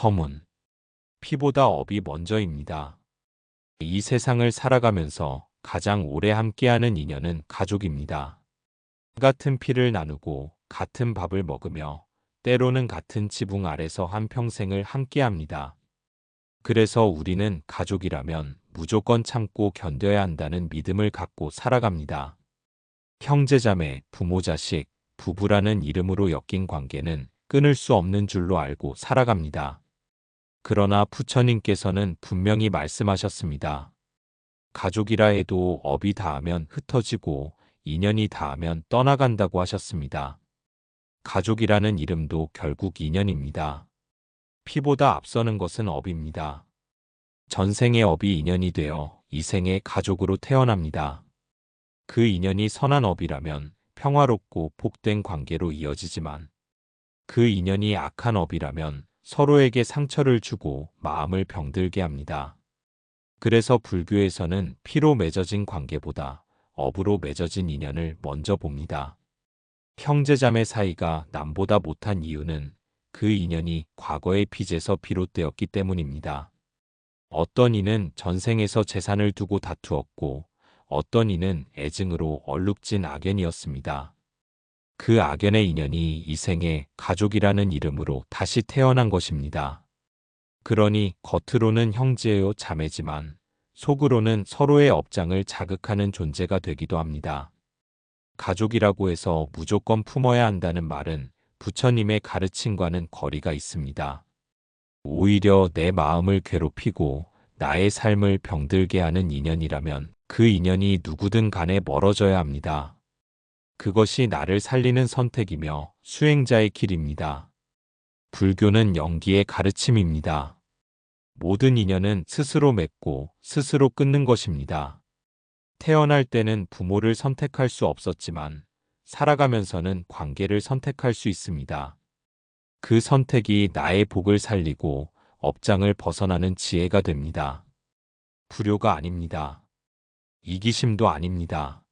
서문. 피보다 업이 먼저입니다. 이 세상을 살아가면서 가장 오래 함께하는 인연은 가족입니다. 같은 피를 나누고 같은 밥을 먹으며 때로는 같은 지붕 아래서 한평생을 함께합니다. 그래서 우리는 가족이라면 무조건 참고 견뎌야 한다는 믿음을 갖고 살아갑니다. 형제자매, 부모 자식, 부부라는 이름으로 엮인 관계는 끊을 수 없는 줄로 알고 살아갑니다. 그러나 부처님께서는 분명히 말씀하셨습니다. 가족이라 해도 업이 닿으면 흩어지고 인연이 닿으면 떠나간다고 하셨습니다. 가족이라는 이름도 결국 인연입니다. 피보다 앞서는 것은 업입니다. 전생의 업이 인연이 되어 이 생의 가족으로 태어납니다. 그 인연이 선한 업이라면 평화롭고 복된 관계로 이어지지만 그 인연이 악한 업이라면 서로에게 상처를 주고 마음을 병들게 합니다. 그래서 불교에서는 피로 맺어진 관계보다 업으로 맺어진 인연을 먼저 봅니다. 형제자매 사이가 남보다 못한 이유는 그 인연이 과거의 빚에서 비롯되었기 때문입니다. 어떤 이는 전생에서 재산을 두고 다투었고 어떤 이는 애증으로 얼룩진 악연이었습니다. 그 악연의 인연이 이 생에 가족이라는 이름으로 다시 태어난 것입니다. 그러니 겉으로는 형제요 자매지만 속으로는 서로의 업장을 자극하는 존재가 되기도 합니다. 가족이라고 해서 무조건 품어야 한다는 말은 부처님의 가르침과는 거리가 있습니다. 오히려 내 마음을 괴롭히고 나의 삶을 병들게 하는 인연이라면 그 인연이 누구든 간에 멀어져야 합니다. 그것이 나를 살리는 선택이며 수행자의 길입니다. 불교는 영기의 가르침입니다. 모든 인연은 스스로 맺고 스스로 끊는 것입니다. 태어날 때는 부모를 선택할 수 없었지만 살아가면서는 관계를 선택할 수 있습니다. 그 선택이 나의 복을 살리고 업장을 벗어나는 지혜가 됩니다. 불효가 아닙니다. 이기심도 아닙니다.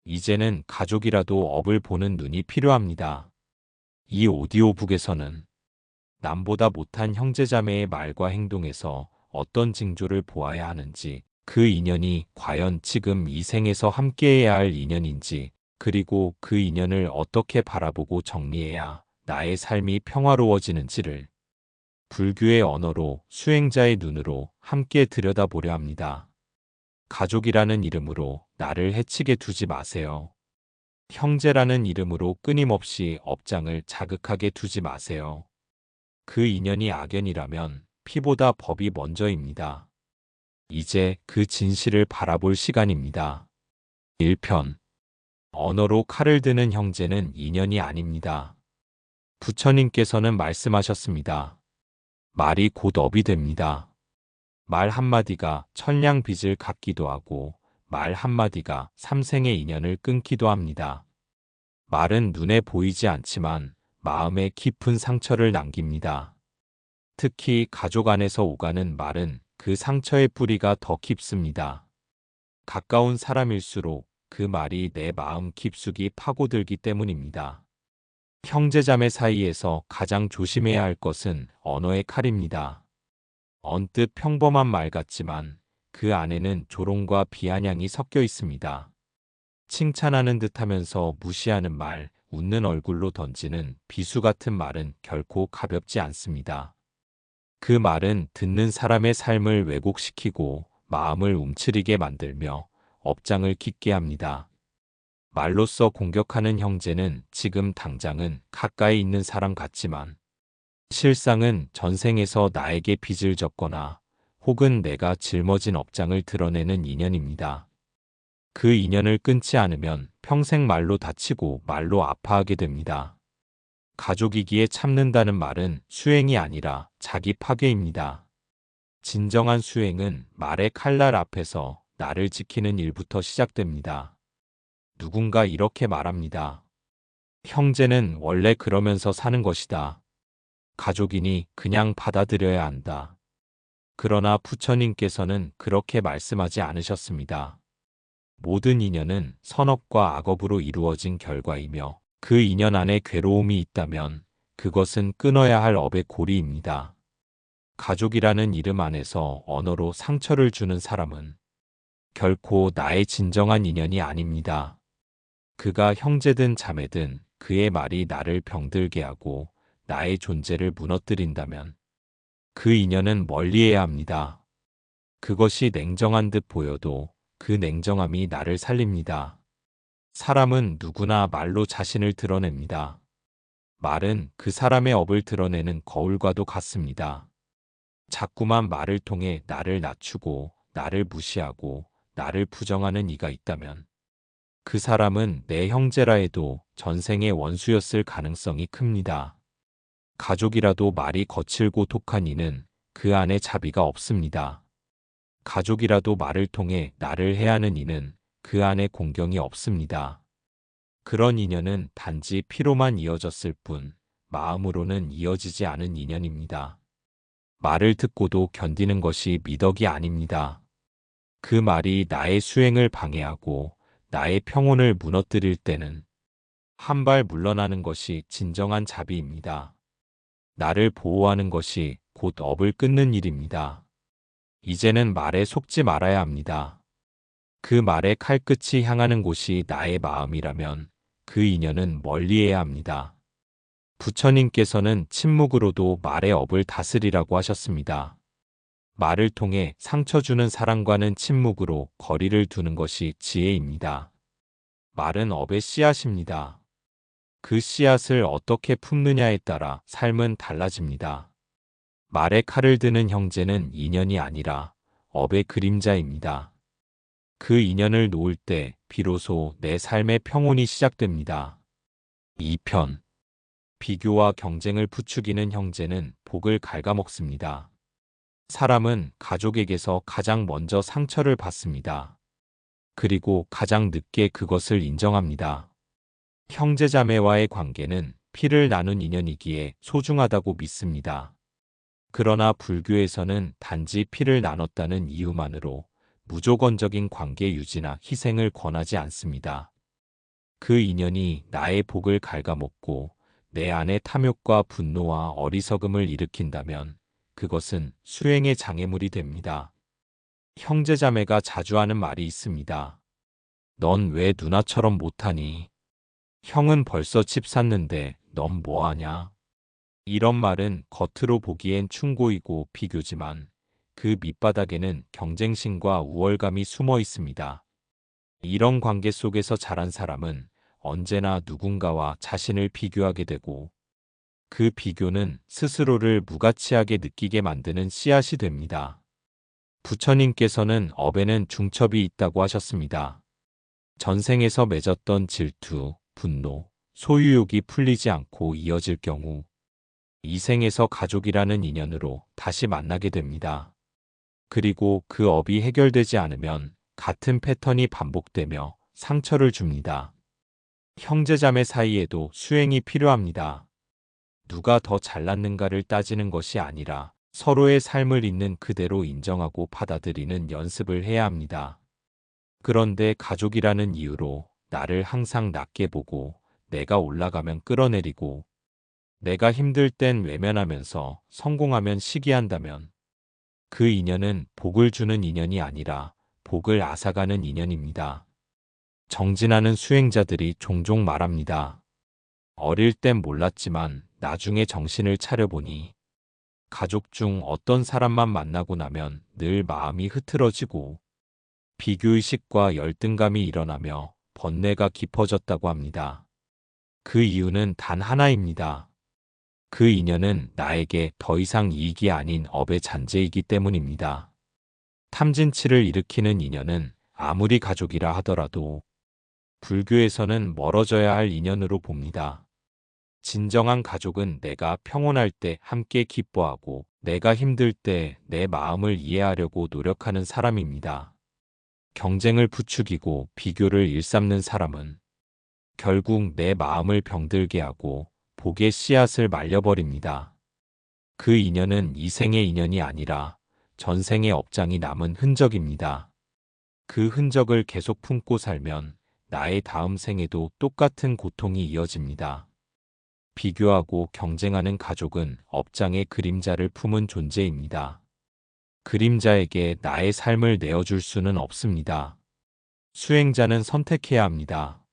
이제는 가족이라도 업을 보는 눈이 필요합니다. 이 오디오북에서는 남보다 못한 형제자매의 말과 행동에서 어떤 징조를 보아야 하는지, 그 인연이 과연 지금 이 생에서 함께해야 할 인연인지, 그리고 그 인연을 어떻게 바라보고 정리해야 나의 삶이 평화로워지는지를 불교의 언어로 수행자의 눈으로 함께 들여다보려 합니다. 가족이라는 이름으로 나를 해치게 두지 마세요. 형제라는 이름으로 끊임없이 업장을 자극하게 두지 마세요. 그 인연이 악연이라면 피보다 법이 먼저입니다. 이제 그 진실을 바라볼 시간입니다. 1편. 언어로 칼을 드는 형제는 인연이 아닙니다. 부처님께서는 말씀하셨습니다. 말이 곧 업이 됩니다. 말 한마디가 천량 빚을 갚기도 하고 말 한마디가 삼생의 인연을 끊기도 합니다. 말은 눈에 보이지 않지만 마음에 깊은 상처를 남깁니다. 특히 가족 안에서 오가는 말은 그 상처의 뿌리가 더 깊습니다. 가까운 사람일수록 그 말이 내 마음 깊숙이 파고들기 때문입니다. 형제자매 사이에서 가장 조심해야 할 것은 언어의 칼입니다. 언뜻 평범한 말 같지만 그 안에는 조롱과 비아냥이 섞여 있습니다. 칭찬하는 듯하면서 무시하는 말, 웃는 얼굴로 던지는 비수 같은 말은 결코 가볍지 않습니다. 그 말은 듣는 사람의 삶을 왜곡시키고 마음을 움츠리게 만들며 업장을 깊게 합니다. 말로써 공격하는 형제는 지금 당장은 가까이 있는 사람 같지만 실상은 전생에서 나에게 빚을 졌거나 혹은 내가 짊어진 업장을 드러내는 인연입니다. 그 인연을 끊지 않으면 평생 말로 다치고 말로 아파하게 됩니다. 가족이기에 참는다는 말은 수행이 아니라 자기 파괴입니다. 진정한 수행은 말의 칼날 앞에서 나를 지키는 일부터 시작됩니다. 누군가 이렇게 말합니다. 형제는 원래 그러면서 사는 것이다. 가족이니 그냥 받아들여야 한다. 그러나 부처님께서는 그렇게 말씀하지 않으셨습니다. 모든 인연은 선업과 악업으로 이루어진 결과이며 그 인연 안에 괴로움이 있다면 그것은 끊어야 할 업의 고리입니다. 가족이라는 이름 안에서 언어로 상처를 주는 사람은 결코 나의 진정한 인연이 아닙니다. 그가 형제든 자매든 그의 말이 나를 병들게 하고 나의 존재를 무너뜨린다면 그 인연은 멀리해야 합니다. 그것이 냉정한 듯 보여도 그 냉정함이 나를 살립니다. 사람은 누구나 말로 자신을 드러냅니다. 말은 그 사람의 업을 드러내는 거울과도 같습니다. 자꾸만 말을 통해 나를 낮추고 나를 무시하고 나를 부정하는 이가 있다면 그 사람은 내 형제라 해도 전생의 원수였을 가능성이 큽니다. 가족이라도 말이 거칠고 독한 이는 그 안에 자비가 없습니다. 가족이라도 말을 통해 나를 해하는 이는 그 안에 공경이 없습니다. 그런 인연은 단지 피로만 이어졌을 뿐 마음으로는 이어지지 않은 인연입니다. 말을 듣고도 견디는 것이 미덕이 아닙니다. 그 말이 나의 수행을 방해하고 나의 평온을 무너뜨릴 때는 한 발 물러나는 것이 진정한 자비입니다. 나를 보호하는 것이 곧 업을 끊는 일입니다. 이제는 말에 속지 말아야 합니다. 그 말의 칼끝이 향하는 곳이 나의 마음이라면 그 인연은 멀리해야 합니다. 부처님께서는 침묵으로도 말의 업을 다스리라고 하셨습니다. 말을 통해 상처 주는 사람과는 침묵으로 거리를 두는 것이 지혜입니다. 말은 업의 씨앗입니다. 그 씨앗을 어떻게 품느냐에 따라 삶은 달라집니다. 말에 칼을 드는 형제는 인연이 아니라 업의 그림자입니다. 그 인연을 놓을 때 비로소 내 삶의 평온이 시작됩니다. 2편 비교와 경쟁을 부추기는 형제는 복을 갉아먹습니다. 사람은 가족에게서 가장 먼저 상처를 받습니다. 그리고 가장 늦게 그것을 인정합니다. 형제자매와의 관계는 피를 나눈 인연이기에 소중하다고 믿습니다. 그러나 불교에서는 단지 피를 나눴다는 이유만으로 무조건적인 관계 유지나 희생을 권하지 않습니다. 그 인연이 나의 복을 갉아먹고 내 안에 탐욕과 분노와 어리석음을 일으킨다면 그것은 수행의 장애물이 됩니다. 형제자매가 자주 하는 말이 있습니다. 넌 왜 누나처럼 못하니? 형은 벌써 집 샀는데 넌 뭐하냐? 이런 말은 겉으로 보기엔 충고이고 비교지만 그 밑바닥에는 경쟁심과 우월감이 숨어 있습니다. 이런 관계 속에서 자란 사람은 언제나 누군가와 자신을 비교하게 되고 그 비교는 스스로를 무가치하게 느끼게 만드는 씨앗이 됩니다. 부처님께서는 업에는 중첩이 있다고 하셨습니다. 전생에서 맺었던 질투, 분노, 소유욕이 풀리지 않고 이어질 경우 이 생에서 가족이라는 인연으로 다시 만나게 됩니다. 그리고 그 업이 해결되지 않으면 같은 패턴이 반복되며 상처를 줍니다. 형제자매 사이에도 수행이 필요합니다. 누가 더 잘났는가를 따지는 것이 아니라 서로의 삶을 있는 그대로 인정하고 받아들이는 연습을 해야 합니다. 그런데 가족이라는 이유로 나를 항상 낮게 보고 내가 올라가면 끌어내리고 내가 힘들 땐 외면하면서 성공하면 시기한다면 그 인연은 복을 주는 인연이 아니라 복을 앗아가는 인연입니다. 정진하는 수행자들이 종종 말합니다. 어릴 땐 몰랐지만 나중에 정신을 차려보니 가족 중 어떤 사람만 만나고 나면 늘 마음이 흐트러지고 비교의식과 열등감이 일어나며 번뇌가 깊어졌다고 합니다. 그 이유는 단 하나입니다. 그 인연은 나에게 더 이상 이익이 아닌 업의 잔재이기 때문입니다. 탐진치를 일으키는 인연은 아무리 가족이라 하더라도 불교에서는 멀어져야 할 인연으로 봅니다. 진정한 가족은 내가 평온할 때 함께 기뻐하고 내가 힘들 때 내 마음을 이해하려고 노력하는 사람입니다. 경쟁을 부추기고 비교를 일삼는 사람은 결국 내 마음을 병들게 하고 복의 씨앗을 말려버립니다. 그 인연은 이 생의 인연이 아니라 전생의 업장이 남은 흔적입니다. 그 흔적을 계속 품고 살면 나의 다음 생에도 똑같은 고통이 이어집니다. 비교하고 경쟁하는 가족은 업장의 그림자를 품은 존재입니다. 그림자에게 나의 삶을 내어줄 수는 없습니다. 수행자는 선택해야 합니다.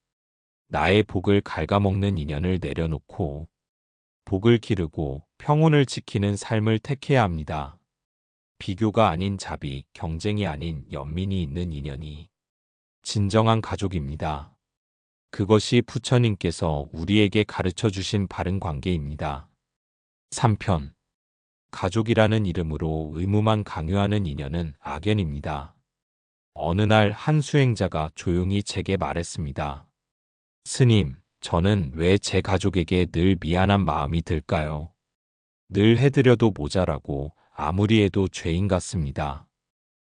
나의 복을 갉아먹는 인연을 내려놓고 복을 기르고 평온을 지키는 삶을 택해야 합니다. 비교가 아닌 자비, 경쟁이 아닌 연민이 있는 인연이 진정한 가족입니다. 그것이 부처님께서 우리에게 가르쳐 주신 바른 관계입니다. 3편. 가족이라는 이름으로 의무만 강요하는 인연은 악연입니다. 어느 날 한 수행자가 조용히 제게 말했습니다. 스님, 저는 왜 제 가족에게 늘 미안한 마음이 들까요? 늘 해드려도 모자라고 아무리 해도 죄인 같습니다.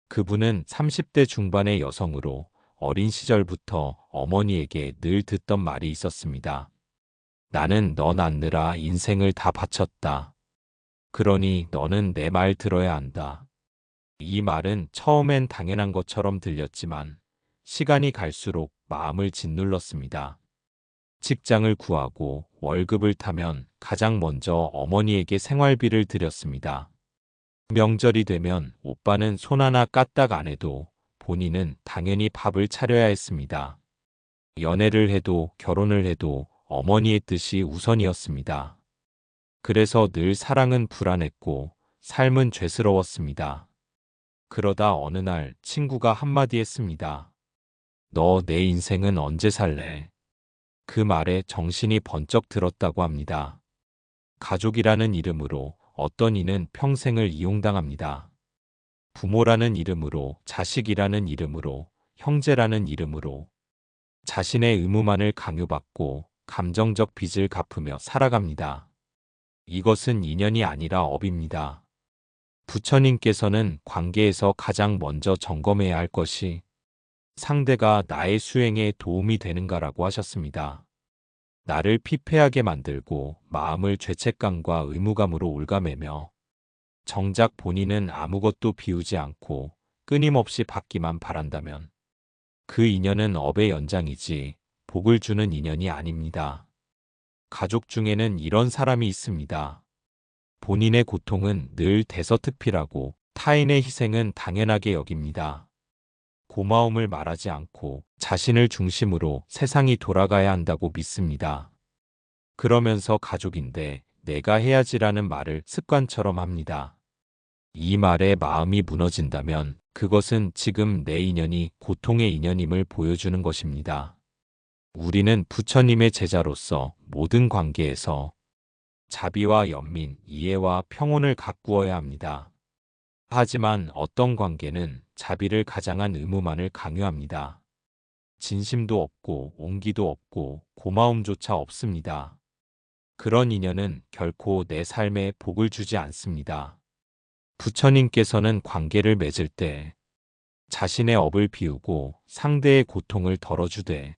그분은 30대 중반의 여성으로 어린 시절부터 어머니에게 늘 듣던 말이 있었습니다. 나는 너 낳느라 인생을 다 바쳤다. 그러니 너는 내 말 들어야 한다. 이 말은 처음엔 당연한 것처럼 들렸지만 시간이 갈수록 마음을 짓눌렀습니다. 직장을 구하고 월급을 타면 가장 먼저 어머니에게 생활비를 드렸습니다. 명절이 되면 오빠는 손 하나 까딱 안 해도 본인은 당연히 밥을 차려야 했습니다. 연애를 해도 결혼을 해도 어머니의 뜻이 우선이었습니다. 그래서 늘 사랑은 불안했고 삶은 죄스러웠습니다. 그러다 어느 날 친구가 한마디 했습니다. 너 내 인생은 언제 살래? 그 말에 정신이 번쩍 들었다고 합니다. 가족이라는 이름으로 어떤 이는 평생을 이용당합니다. 부모라는 이름으로, 자식이라는 이름으로, 형제라는 이름으로 자신의 의무만을 강요받고 감정적 빚을 갚으며 살아갑니다. 이것은 인연이 아니라 업입니다. 부처님께서는 관계에서 가장 먼저 점검해야 할 것이 상대가 나의 수행에 도움이 되는가라고 하셨습니다. 나를 피폐하게 만들고 마음을 죄책감과 의무감으로 올가매며 정작 본인은 아무것도 비우지 않고 끊임없이 받기만 바란다면 그 인연은 업의 연장이지 복을 주는 인연이 아닙니다. 가족 중에는 이런 사람이 있습니다. 본인의 고통은 늘 대서특필하고 타인의 희생은 당연하게 여깁니다. 고마움을 말하지 않고 자신을 중심으로 세상이 돌아가야 한다고 믿습니다. 그러면서 가족인데 내가 해야지라는 말을 습관처럼 합니다. 이 말에 마음이 무너진다면 그것은 지금 내 인연이 고통의 인연임을 보여주는 것입니다. 우리는 부처님의 제자로서 모든 관계에서 자비와 연민, 이해와 평온을 가꾸어야 합니다. 하지만 어떤 관계는 자비를 가장한 의무만을 강요합니다. 진심도 없고 온기도 없고 고마움조차 없습니다. 그런 인연은 결코 내 삶에 복을 주지 않습니다. 부처님께서는 관계를 맺을 때 자신의 업을 비우고 상대의 고통을 덜어주되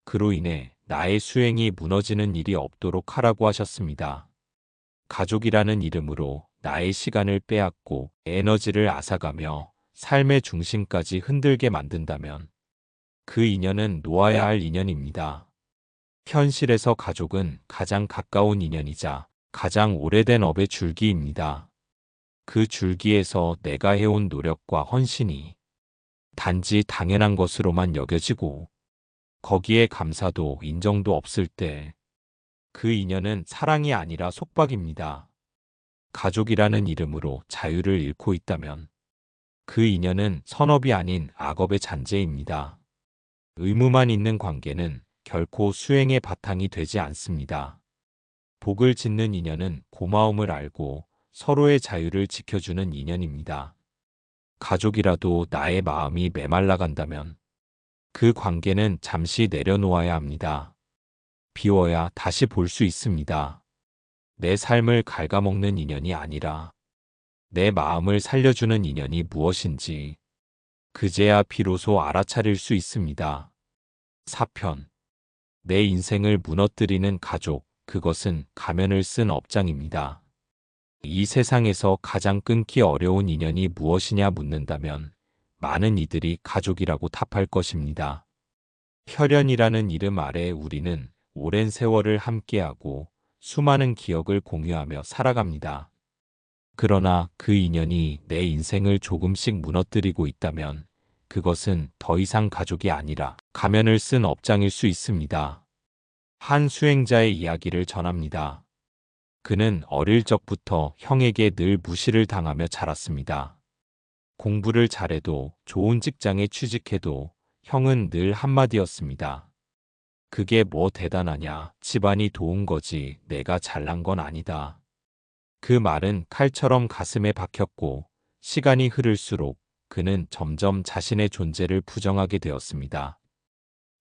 그로 인해 나의 수행이 무너지는 일이 없도록 하라고 하셨습니다. 가족이라는 이름으로 나의 시간을 빼앗고 에너지를 앗아가며 삶의 중심까지 흔들게 만든다면 그 인연은 놓아야 할 인연입니다. 현실에서 가족은 가장 가까운 인연이자 가장 오래된 업의 줄기입니다. 그 줄기에서 내가 해온 노력과 헌신이 단지 당연한 것으로만 여겨지고 거기에 감사도 인정도 없을 때 그 인연은 사랑이 아니라 속박입니다. 가족이라는 이름으로 자유를 잃고 있다면 그 인연은 선업이 아닌 악업의 잔재입니다. 의무만 있는 관계는 결코 수행의 바탕이 되지 않습니다. 복을 짓는 인연은 고마움을 알고 서로의 자유를 지켜주는 인연입니다. 가족이라도 나의 마음이 메말라 간다면 그 관계는 잠시 내려놓아야 합니다. 비워야 다시 볼 수 있습니다. 내 삶을 갉아먹는 인연이 아니라 내 마음을 살려주는 인연이 무엇인지 그제야 비로소 알아차릴 수 있습니다. 4편. 내 인생을 무너뜨리는 가족, 그것은 가면을 쓴 업장입니다. 이 세상에서 가장 끊기 어려운 인연이 무엇이냐 묻는다면 많은 이들이 가족이라고 답할 것입니다. 혈연이라는 이름 아래 우리는 오랜 세월을 함께하고 수많은 기억을 공유하며 살아갑니다. 그러나 그 인연이 내 인생을 조금씩 무너뜨리고 있다면 그것은 더 이상 가족이 아니라 가면을 쓴 업장일 수 있습니다. 한 수행자의 이야기를 전합니다. 그는 어릴 적부터 형에게 늘 무시를 당하며 자랐습니다. 공부를 잘해도 좋은 직장에 취직해도 형은 늘 한마디였습니다. 그게 뭐 대단하냐, 집안이 도운 거지 내가 잘난 건 아니다. 그 말은 칼처럼 가슴에 박혔고 시간이 흐를수록 그는 점점 자신의 존재를 부정하게 되었습니다.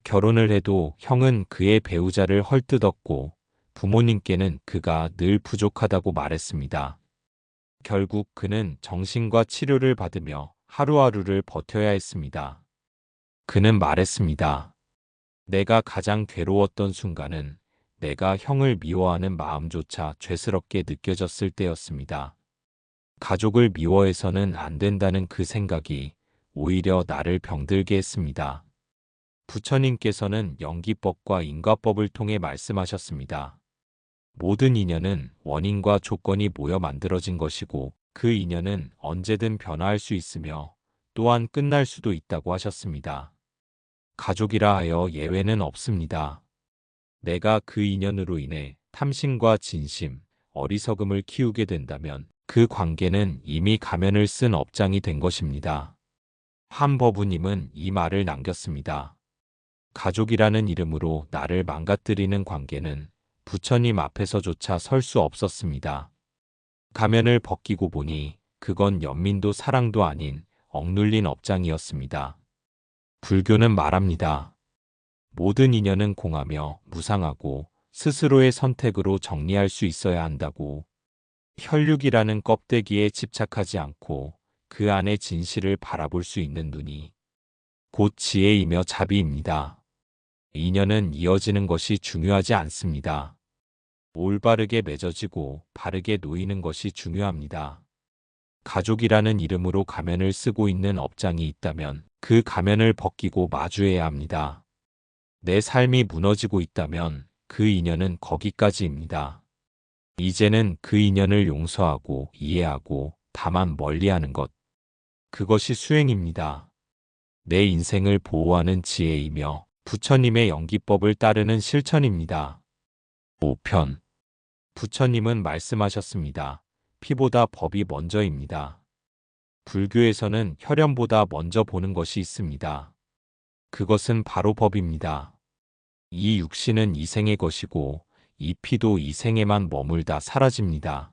결혼을 해도 형은 그의 배우자를 헐뜯었고 부모님께는 그가 늘 부족하다고 말했습니다. 결국 그는 정신과 치료를 받으며 하루하루를 버텨야 했습니다. 그는 말했습니다. 내가 가장 괴로웠던 순간은 내가 형을 미워하는 마음조차 죄스럽게 느껴졌을 때였습니다. 가족을 미워해서는 안 된다는 그 생각이 오히려 나를 병들게 했습니다. 부처님께서는 연기법과 인과법을 통해 말씀하셨습니다. 모든 인연은 원인과 조건이 모여 만들어진 것이고 그 인연은 언제든 변화할 수 있으며 또한 끝날 수도 있다고 하셨습니다. 가족이라 하여 예외는 없습니다. 내가 그 인연으로 인해 탐심과 진심, 어리석음을 키우게 된다면 그 관계는 이미 가면을 쓴 업장이 된 것입니다. 한 법우님은 이 말을 남겼습니다. 가족이라는 이름으로 나를 망가뜨리는 관계는 부처님 앞에서조차 설 수 없었습니다. 가면을 벗기고 보니 그건 연민도 사랑도 아닌 억눌린 업장이었습니다. 불교는 말합니다. 모든 인연은 공하며 무상하고 스스로의 선택으로 정리할 수 있어야 한다고. 혈육이라는 껍데기에 집착하지 않고 그 안의 진실을 바라볼 수 있는 눈이 곧 지혜이며 자비입니다. 인연은 이어지는 것이 중요하지 않습니다. 올바르게 맺어지고 바르게 놓이는 것이 중요합니다. 가족이라는 이름으로 가면을 쓰고 있는 업장이 있다면 그 가면을 벗기고 마주해야 합니다. 내 삶이 무너지고 있다면 그 인연은 거기까지입니다. 이제는 그 인연을 용서하고 이해하고 다만 멀리하는 것. 그것이 수행입니다. 내 인생을 보호하는 지혜이며 부처님의 연기법을 따르는 실천입니다. 5편. 부처님은 말씀하셨습니다. 피보다 법이 먼저입니다. 불교에서는 혈연보다 먼저 보는 것이 있습니다. 그것은 바로 법입니다. 이 육신은 이 생의 것이고 이 피도 이 생에만 머물다 사라집니다.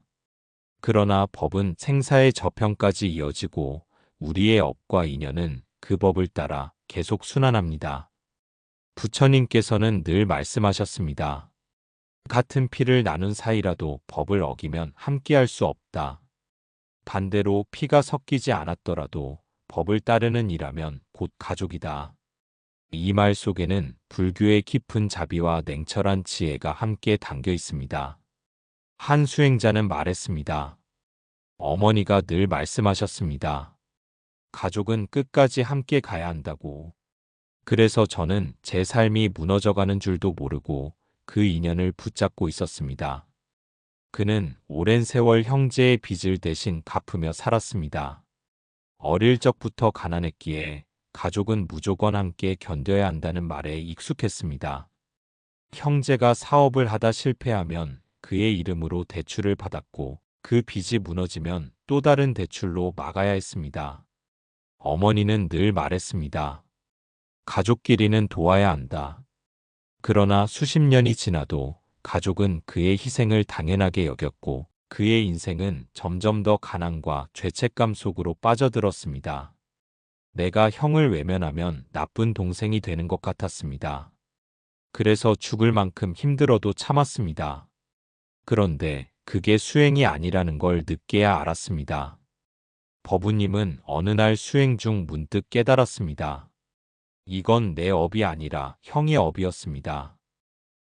그러나 법은 생사의 저편까지 이어지고 우리의 업과 인연은 그 법을 따라 계속 순환합니다. 부처님께서는 늘 말씀하셨습니다. 같은 피를 나눈 사이라도 법을 어기면 함께할 수 없다. 반대로 피가 섞이지 않았더라도 법을 따르는 이라면 곧 가족이다. 이 말 속에는 불교의 깊은 자비와 냉철한 지혜가 함께 담겨 있습니다. 한 수행자는 말했습니다. 어머니가 늘 말씀하셨습니다. 가족은 끝까지 함께 가야 한다고. 그래서 저는 제 삶이 무너져가는 줄도 모르고 그 인연을 붙잡고 있었습니다. 그는 오랜 세월 형제의 빚을 대신 갚으며 살았습니다. 어릴 적부터 가난했기에 가족은 무조건 함께 견뎌야 한다는 말에 익숙했습니다. 형제가 사업을 하다 실패하면 그의 이름으로 대출을 받았고 그 빚이 무너지면 또 다른 대출로 막아야 했습니다. 어머니는 늘 말했습니다. 가족끼리는 도와야 한다. 그러나 수십 년이 지나도 가족은 그의 희생을 당연하게 여겼고 그의 인생은 점점 더 가난과 죄책감 속으로 빠져들었습니다. 내가 형을 외면하면 나쁜 동생이 되는 것 같았습니다. 그래서 죽을 만큼 힘들어도 참았습니다. 그런데 그게 수행이 아니라는 걸 늦게야 알았습니다. 법우님은 어느 날 수행 중 문득 깨달았습니다. 이건 내 업이 아니라 형의 업이었습니다.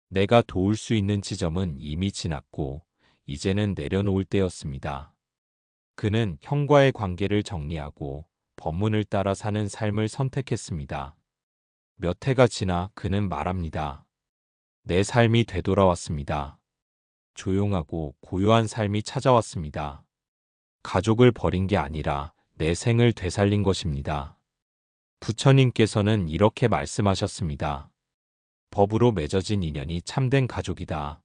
내가 도울 수 있는 지점은 이미 지났고 이제는 내려놓을 때였습니다. 그는 형과의 관계를 정리하고 법문을 따라 사는 삶을 선택했습니다. 몇 해가 지나 그는 말합니다. 내 삶이 되돌아왔습니다. 조용하고 고요한 삶이 찾아왔습니다. 가족을 버린 게 아니라 내 생을 되살린 것입니다. 부처님께서는 이렇게 말씀하셨습니다. 법으로 맺어진 인연이 참된 가족이다.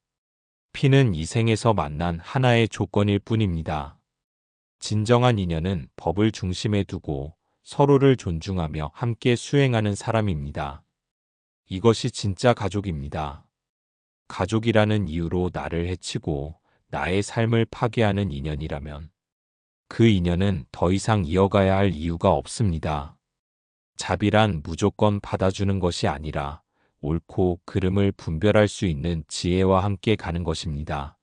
피는 이 생에서 만난 하나의 조건일 뿐입니다. 진정한 인연은 법을 중심에 두고 서로를 존중하며 함께 수행하는 사람입니다. 이것이 진짜 가족입니다. 가족이라는 이유로 나를 해치고 나의 삶을 파괴하는 인연이라면 그 인연은 더 이상 이어가야 할 이유가 없습니다. 자비란 무조건 받아주는 것이 아니라 옳고 그름을 분별할 수 있는 지혜와 함께 가는 것입니다.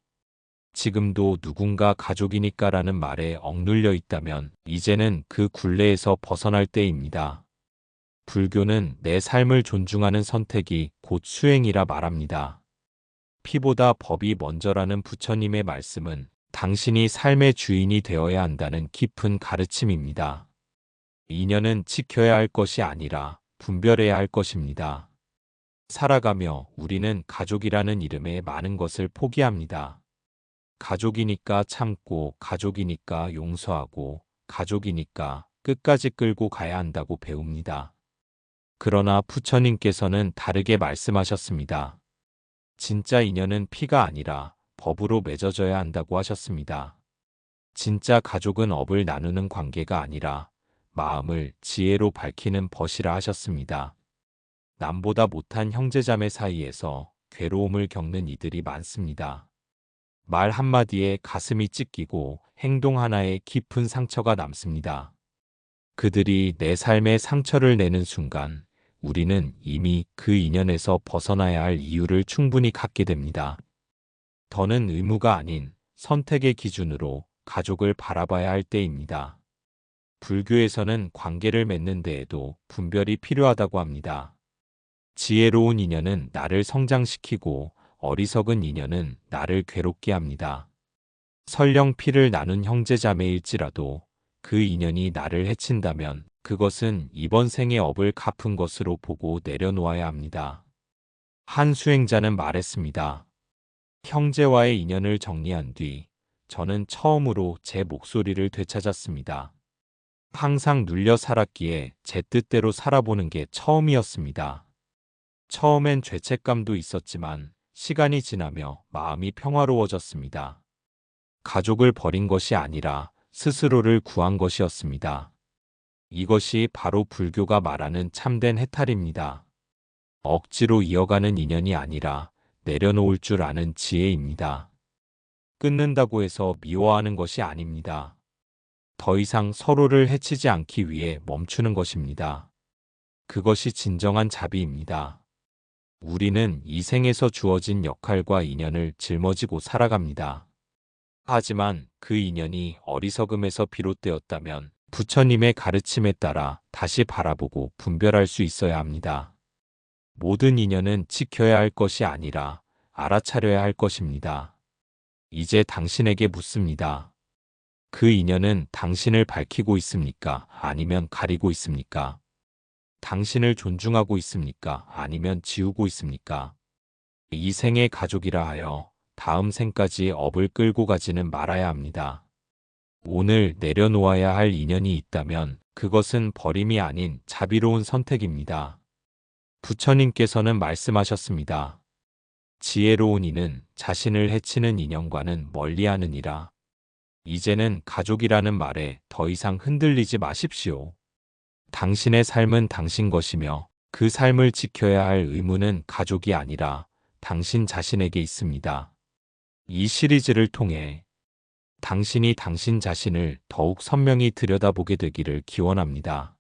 지금도 누군가 가족이니까라는 말에 억눌려 있다면 이제는 그 굴레에서 벗어날 때입니다. 불교는 내 삶을 존중하는 선택이 곧 수행이라 말합니다. 피보다 법이 먼저라는 부처님의 말씀은 당신이 삶의 주인이 되어야 한다는 깊은 가르침입니다. 인연은 지켜야 할 것이 아니라 분별해야 할 것입니다. 살아가며 우리는 가족이라는 이름에 많은 것을 포기합니다. 가족이니까 참고, 가족이니까 용서하고, 가족이니까 끝까지 끌고 가야 한다고 배웁니다. 그러나 부처님께서는 다르게 말씀하셨습니다. 진짜 인연은 피가 아니라 법으로 맺어져야 한다고 하셨습니다. 진짜 가족은 업을 나누는 관계가 아니라 마음을 지혜로 밝히는 벗이라 하셨습니다. 남보다 못한 형제자매 사이에서 괴로움을 겪는 이들이 많습니다. 말 한마디에 가슴이 찢기고 행동 하나에 깊은 상처가 남습니다. 그들이 내 삶에 상처를 내는 순간 우리는 이미 그 인연에서 벗어나야 할 이유를 충분히 갖게 됩니다. 더는 의무가 아닌 선택의 기준으로 가족을 바라봐야 할 때입니다. 불교에서는 관계를 맺는 데에도 분별이 필요하다고 합니다. 지혜로운 인연은 나를 성장시키고 어리석은 인연은 나를 괴롭게 합니다. 설령 피를 나눈 형제자매일지라도 그 인연이 나를 해친다면 그것은 이번 생의 업을 갚은 것으로 보고 내려놓아야 합니다. 한 수행자는 말했습니다. 형제와의 인연을 정리한 뒤 저는 처음으로 제 목소리를 되찾았습니다. 항상 눌려 살았기에 제 뜻대로 살아보는 게 처음이었습니다. 처음엔 죄책감도 있었지만 시간이 지나며 마음이 평화로워졌습니다. 가족을 버린 것이 아니라 스스로를 구한 것이었습니다. 이것이 바로 불교가 말하는 참된 해탈입니다. 억지로 이어가는 인연이 아니라 내려놓을 줄 아는 지혜입니다. 끊는다고 해서 미워하는 것이 아닙니다. 더 이상 서로를 해치지 않기 위해 멈추는 것입니다. 그것이 진정한 자비입니다. 우리는 이 생에서 주어진 역할과 인연을 짊어지고 살아갑니다. 하지만 그 인연이 어리석음에서 비롯되었다면 부처님의 가르침에 따라 다시 바라보고 분별할 수 있어야 합니다. 모든 인연은 지켜야 할 것이 아니라 알아차려야 할 것입니다. 이제 당신에게 묻습니다. 그 인연은 당신을 밝히고 있습니까? 아니면 가리고 있습니까? 당신을 존중하고 있습니까? 아니면 지우고 있습니까? 이 생의 가족이라 하여 다음 생까지 업을 끌고 가지는 말아야 합니다. 오늘 내려놓아야 할 인연이 있다면 그것은 버림이 아닌 자비로운 선택입니다. 부처님께서는 말씀하셨습니다. 지혜로운 이는 자신을 해치는 인연과는 멀리하느니라. 이제는 가족이라는 말에 더 이상 흔들리지 마십시오. 당신의 삶은 당신 것이며 그 삶을 지켜야 할 의무는 가족이 아니라 당신 자신에게 있습니다. 이 시리즈를 통해 당신이 당신 자신을 더욱 선명히 들여다보게 되기를 기원합니다.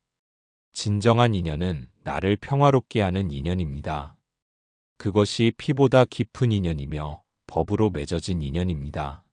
진정한 인연은 나를 평화롭게 하는 인연입니다. 그것이 피보다 깊은 인연이며 법으로 맺어진 인연입니다.